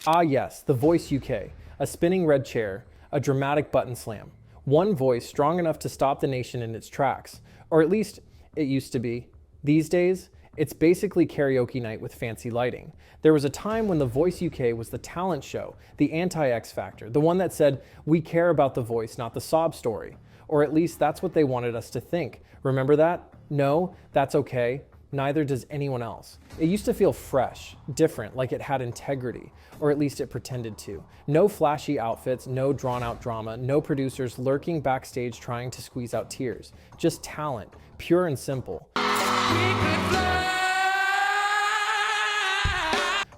Ah yes, The Voice UK, a spinning red chair, a dramatic button slam. One voice strong enough to stop the nation in its tracks. Or at least, it used to be. These days, it's basically karaoke night with fancy lighting. There was a time when The Voice UK was the talent show, the anti-X Factor, the one that said, we care about the voice, not the sob story. Or at least that's what they wanted us to think. Remember that? No, that's okay. Neither does anyone else. It used to feel fresh, different, like it had integrity, or at least it pretended to. No flashy outfits, no drawn-out drama, no producers lurking backstage trying to squeeze out tears. Just talent, pure and simple.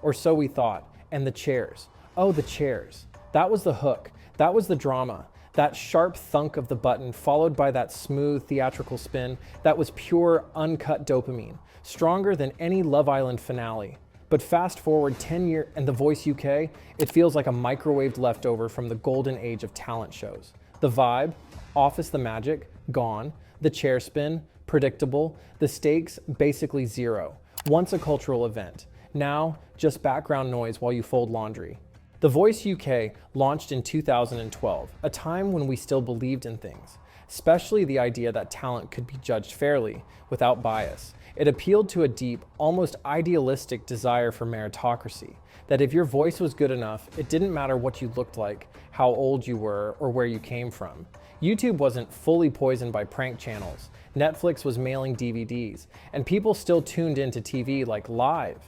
Or so we thought. And the chairs. Oh, the chairs. That was the hook. That was the drama. That sharp thunk of the button followed by that smooth theatrical spin, that was pure, uncut dopamine, stronger than any Love Island finale. But fast forward 10 years and The Voice UK, it feels like a microwaved leftover from the golden age of talent shows. The vibe, Office the magic, gone. The chair spin, predictable. The stakes, basically zero. Once a cultural event. Now, just background noise while you fold laundry. The Voice UK launched in 2012, a time when we still believed in things, especially the idea that talent could be judged fairly, without bias. It appealed to a deep, almost idealistic desire for meritocracy, that if your voice was good enough, it didn't matter what you looked like, how old you were, or where you came from. YouTube wasn't fully poisoned by prank channels, Netflix was mailing DVDs, and people still tuned into TV like live.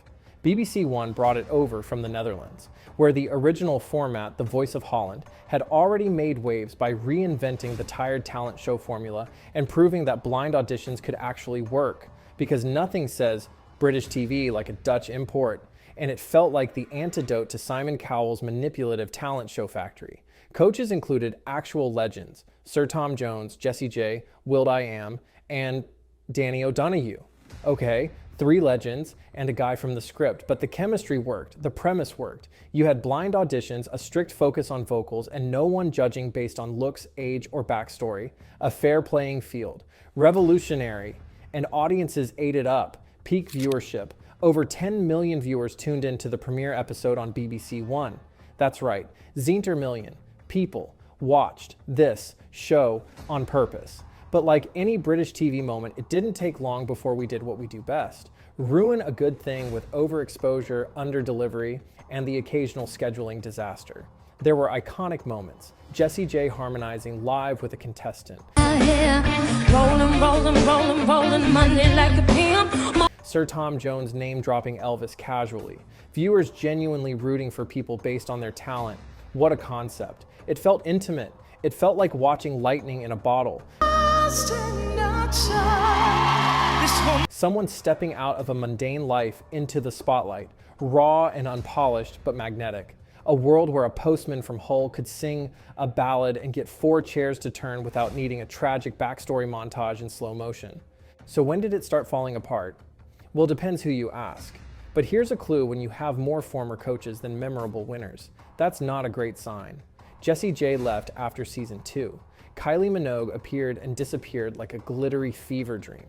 BBC One brought it over from the Netherlands, where the original format, The Voice of Holland, had already made waves by reinventing the tired talent show formula and proving that blind auditions could actually work, because nothing says British TV like a Dutch import, and it felt like the antidote to Simon Cowell's manipulative talent show factory. Coaches included actual legends, Sir Tom Jones, Jessie J, will.i.am, and Danny O'Donoghue. Okay, 3 legends and a guy from the script, but the chemistry worked, the premise worked. You had blind auditions, a strict focus on vocals, and no one judging based on looks, age, or backstory. A fair playing field. Revolutionary, and audiences ate it up. Peak viewership. Over 10 million viewers tuned into the premiere episode on BBC One. That's right, Zintermillion people watched this show on purpose. But like any British TV moment, it didn't take long before we did what we do best. Ruin a good thing with overexposure, under-delivery, and the occasional scheduling disaster. There were iconic moments. Jessie J harmonizing live with a contestant. Rolling, rolling, rolling, rolling, Monday like a pimp. Sir Tom Jones name-dropping Elvis casually. Viewers genuinely rooting for people based on their talent. What a concept. It felt intimate. It felt like watching lightning in a bottle. Someone stepping out of a mundane life into the spotlight, raw and unpolished but magnetic. A world where a postman from Hull could sing a ballad and get 4 chairs to turn without needing a tragic backstory montage in slow motion. So when did it start falling apart? Well, it depends who you ask. But here's a clue: when you have more former coaches than memorable winners, that's not a great sign. Jessie J left after season 2. Kylie Minogue appeared and disappeared like a glittery fever dream.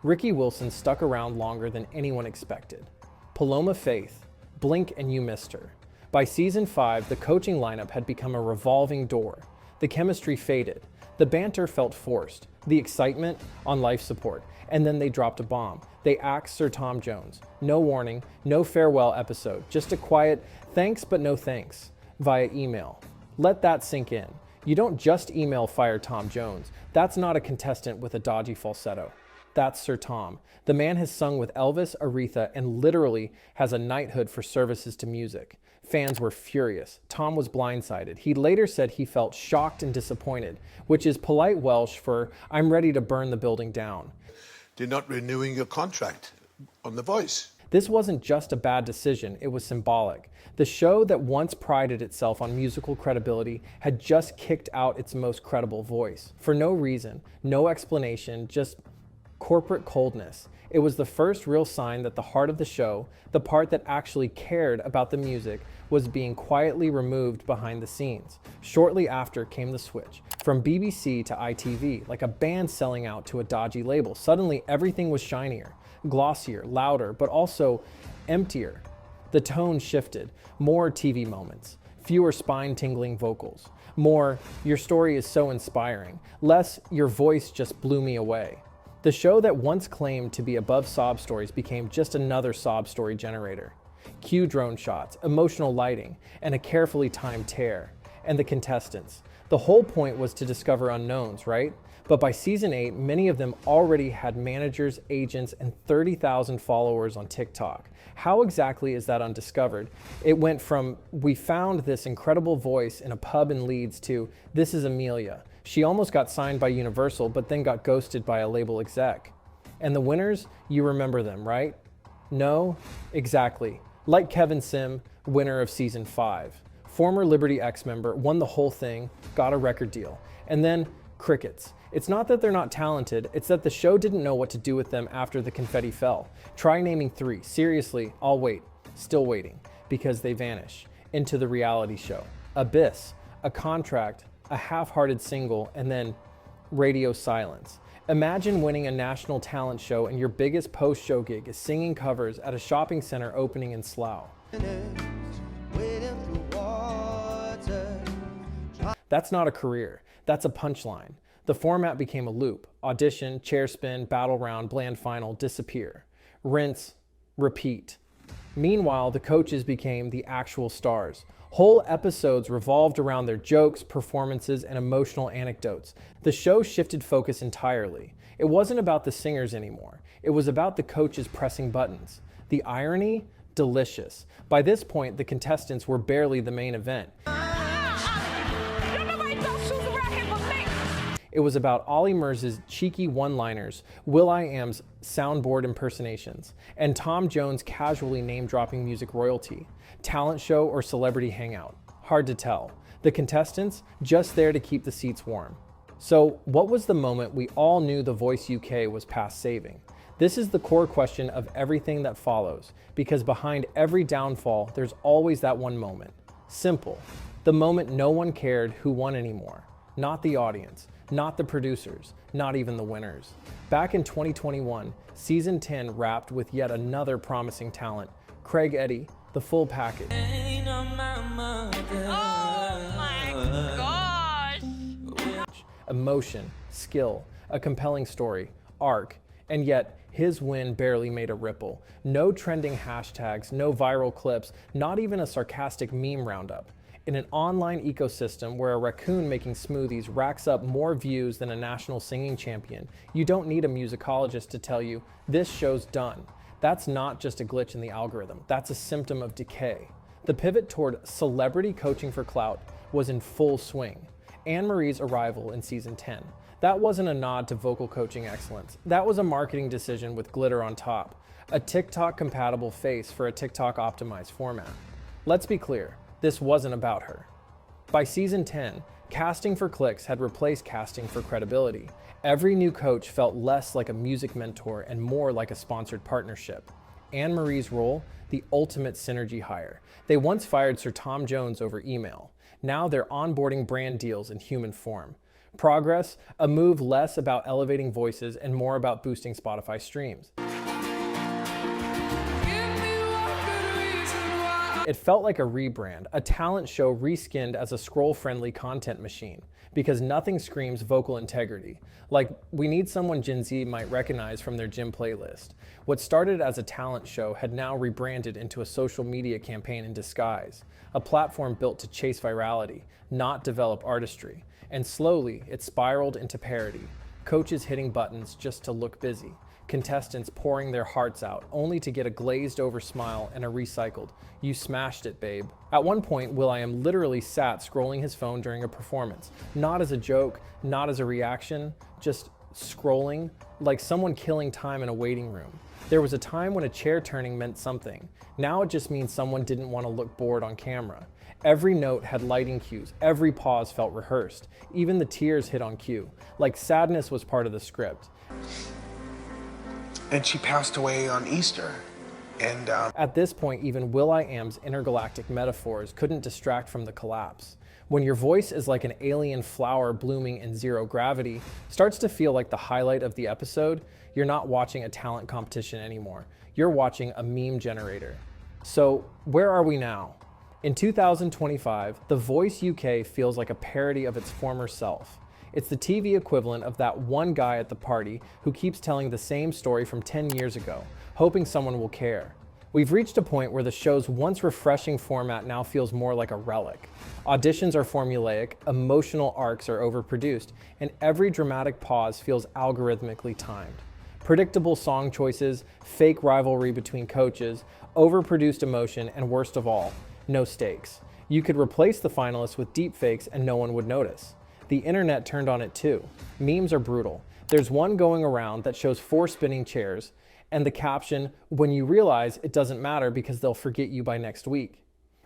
Ricky Wilson stuck around longer than anyone expected. Paloma Faith, blink and you missed her. By season 5, the coaching lineup had become a revolving door. The chemistry faded. The banter felt forced. The excitement on life support. And then they dropped a bomb. They axed Sir Tom Jones. No warning, no farewell episode, just a quiet thanks but no thanks via email. Let that sink in. You don't just email fire Tom Jones. That's not a contestant with a dodgy falsetto. That's Sir Tom. The man has sung with Elvis, Aretha, and literally has a knighthood for services to music. Fans were furious. Tom was blindsided. He later said he felt shocked and disappointed, which is polite Welsh for "I'm ready to burn the building down." You're not renewing your contract on The Voice. This wasn't just a bad decision, it was symbolic. The show that once prided itself on musical credibility had just kicked out its most credible voice. For no reason, no explanation, just corporate coldness. It was the first real sign that the heart of the show, the part that actually cared about the music, was being quietly removed behind the scenes. Shortly after came the switch, from BBC to ITV, like a band selling out to a dodgy label. Suddenly everything was shinier, glossier, louder, but also emptier. The tone shifted. More TV moments, fewer spine-tingling vocals. More, your story is so inspiring. Less, your voice just blew me away. The show that once claimed to be above sob stories became just another sob story generator. Cue drone shots, emotional lighting, and a carefully timed tear. And the contestants. The whole point was to discover unknowns, right? But by season 8, many of them already had managers, agents, and 30,000 followers on TikTok. How exactly is that undiscovered? It went from, we found this incredible voice in a pub in Leeds to, this is Amelia. She almost got signed by Universal, but then got ghosted by a label exec. And the winners, you remember them, right? No? Exactly. Like Kevin Sim, winner of season 5. Former Liberty X member, won the whole thing, got a record deal. And then crickets. It's not that they're not talented, it's that the show didn't know what to do with them after the confetti fell. Try naming 3. Seriously, I'll wait. Still waiting. Because they vanish. Into the reality show. Abyss. A contract. A half-hearted single. And then radio silence. Imagine winning a national talent show and your biggest post-show gig is singing covers at a shopping center opening in Slough. That's not a career. That's a punchline. The format became a loop. Audition, chair spin, battle round, bland final, disappear. Rinse, repeat. Meanwhile, the coaches became the actual stars. Whole episodes revolved around their jokes, performances, and emotional anecdotes. The show shifted focus entirely. It wasn't about the singers anymore. It was about the coaches pressing buttons. The irony? Delicious. By this point, the contestants were barely the main event. It was about Ollie Murs' cheeky one-liners, will.i.am's soundboard impersonations, and Tom Jones casually name-dropping music royalty. Talent show or celebrity hangout? Hard to tell. The contestants, just there to keep the seats warm. So, what was the moment we all knew The Voice UK was past saving? This is the core question of everything that follows, because behind every downfall, there's always that one moment. Simple. The moment no one cared who won anymore. Not the audience. Not the producers, not even the winners. Back in 2021, season 10 wrapped with yet another promising talent, Craig Eddy, the full package. Oh my gosh! Emotion, skill, a compelling story, arc, and yet his win barely made a ripple. No trending hashtags, no viral clips, not even a sarcastic meme roundup. In an online ecosystem where a raccoon making smoothies racks up more views than a national singing champion, you don't need a musicologist to tell you, this show's done. That's not just a glitch in the algorithm, that's a symptom of decay. The pivot toward celebrity coaching for clout was in full swing. Anne-Marie's arrival in season 10. That wasn't a nod to vocal coaching excellence. That was a marketing decision with glitter on top. A TikTok-compatible face for a TikTok-optimized format. Let's be clear. This wasn't about her. By season 10, casting for clicks had replaced casting for credibility. Every new coach felt less like a music mentor and more like a sponsored partnership. Anne-Marie's role, the ultimate synergy hire. They once fired Sir Tom Jones over email. Now they're onboarding brand deals in human form. Progress, a move less about elevating voices and more about boosting Spotify streams. It felt like a rebrand, a talent show reskinned as a scroll-friendly content machine, because nothing screams vocal integrity. Like, we need someone Gen Z might recognize from their gym playlist. What started as a talent show had now rebranded into a social media campaign in disguise, a platform built to chase virality, not develop artistry. And slowly, it spiraled into parody. Coaches hitting buttons just to look busy. Contestants pouring their hearts out, only to get a glazed-over smile and a recycled, "You smashed it, babe." At one point, will.i.am literally sat scrolling his phone during a performance. Not as a joke, not as a reaction, just scrolling, like someone killing time in a waiting room. There was a time when a chair turning meant something. Now it just means someone didn't want to look bored on camera. Every note had lighting cues, every pause felt rehearsed. Even the tears hit on cue, like sadness was part of the script. And she passed away on Easter. And At this point, even will.i.am's intergalactic metaphors couldn't distract from the collapse. When your voice is like an alien flower blooming in zero gravity, starts to feel like the highlight of the episode, you're not watching a talent competition anymore. You're watching a meme generator. So, where are we now? In 2025, The Voice UK feels like a parody of its former self. It's the TV equivalent of that one guy at the party who keeps telling the same story from 10 years ago, hoping someone will care. We've reached a point where the show's once refreshing format now feels more like a relic. Auditions are formulaic, emotional arcs are overproduced, and every dramatic pause feels algorithmically timed. Predictable song choices, fake rivalry between coaches, overproduced emotion, and worst of all, no stakes. You could replace the finalists with deepfakes and no one would notice. The internet turned on it too. Memes are brutal. There's one going around that shows 4 spinning chairs and the caption, "When you realize it doesn't matter because they'll forget you by next week."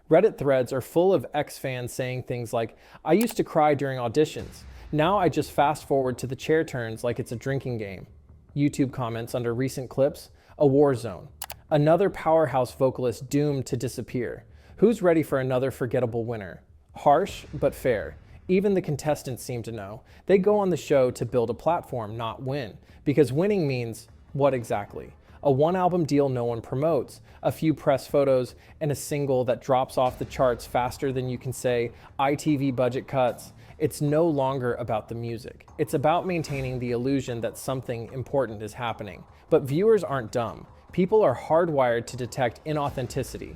Reddit threads are full of ex-fans saying things like, "I used to cry during auditions. Now I just fast forward to the chair turns like it's a drinking game." YouTube comments under recent clips, "A war zone. Another powerhouse vocalist doomed to disappear. Who's ready for another forgettable winner?" Harsh, but fair. Even the contestants seem to know. They go on the show to build a platform, not win. Because winning means what exactly? A one-album deal no one promotes, a few press photos, and a single that drops off the charts faster than you can say, ITV budget cuts. It's no longer about the music. It's about maintaining the illusion that something important is happening. But viewers aren't dumb. People are hardwired to detect inauthenticity.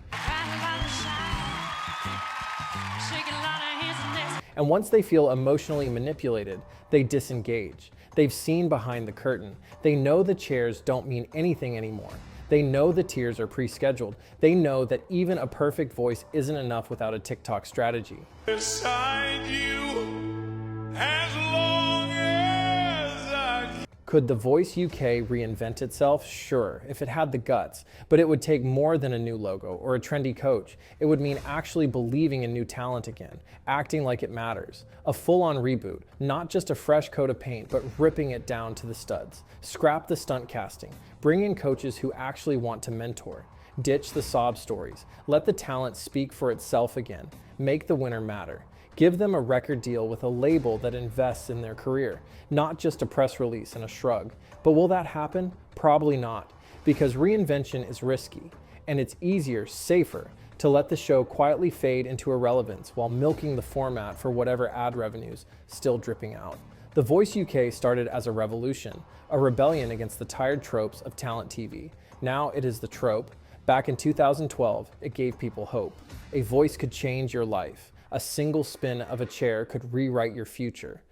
And once they feel emotionally manipulated, they disengage. They've seen behind the curtain. They know the chairs don't mean anything anymore. They know the tears are pre-scheduled. They know that even a perfect voice isn't enough without a TikTok strategy. Beside you, as long as I... Could The Voice UK reinvent itself? Sure, if it had the guts. But it would take more than a new logo or a trendy coach. It would mean actually believing in new talent again, acting like it matters. A full-on reboot, not just a fresh coat of paint, but ripping it down to the studs. Scrap the stunt casting. Bring in coaches who actually want to mentor. Ditch the sob stories. Let the talent speak for itself again. Make the winner matter. Give them a record deal with a label that invests in their career, not just a press release and a shrug. But will that happen? Probably not, because reinvention is risky, and it's easier, safer, to let the show quietly fade into irrelevance while milking the format for whatever ad revenues still dripping out. The Voice UK started as a revolution, a rebellion against the tired tropes of talent TV. Now it is the trope. Back in 2012, it gave people hope. A voice could change your life. A single spin of a chair could rewrite your future.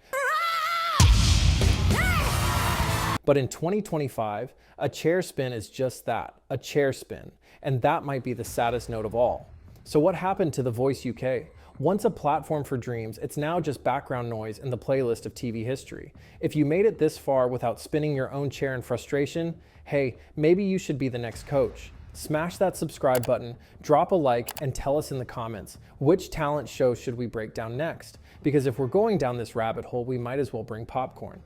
But in 2025, a chair spin is just that, a chair spin. And that might be the saddest note of all. So what happened to The Voice UK? Once a platform for dreams, it's now just background noise in the playlist of TV history. If you made it this far without spinning your own chair in frustration, hey, maybe you should be the next coach. Smash that subscribe button, drop a like, and tell us in the comments, which talent show should we break down next? Because if we're going down this rabbit hole, we might as well bring popcorn.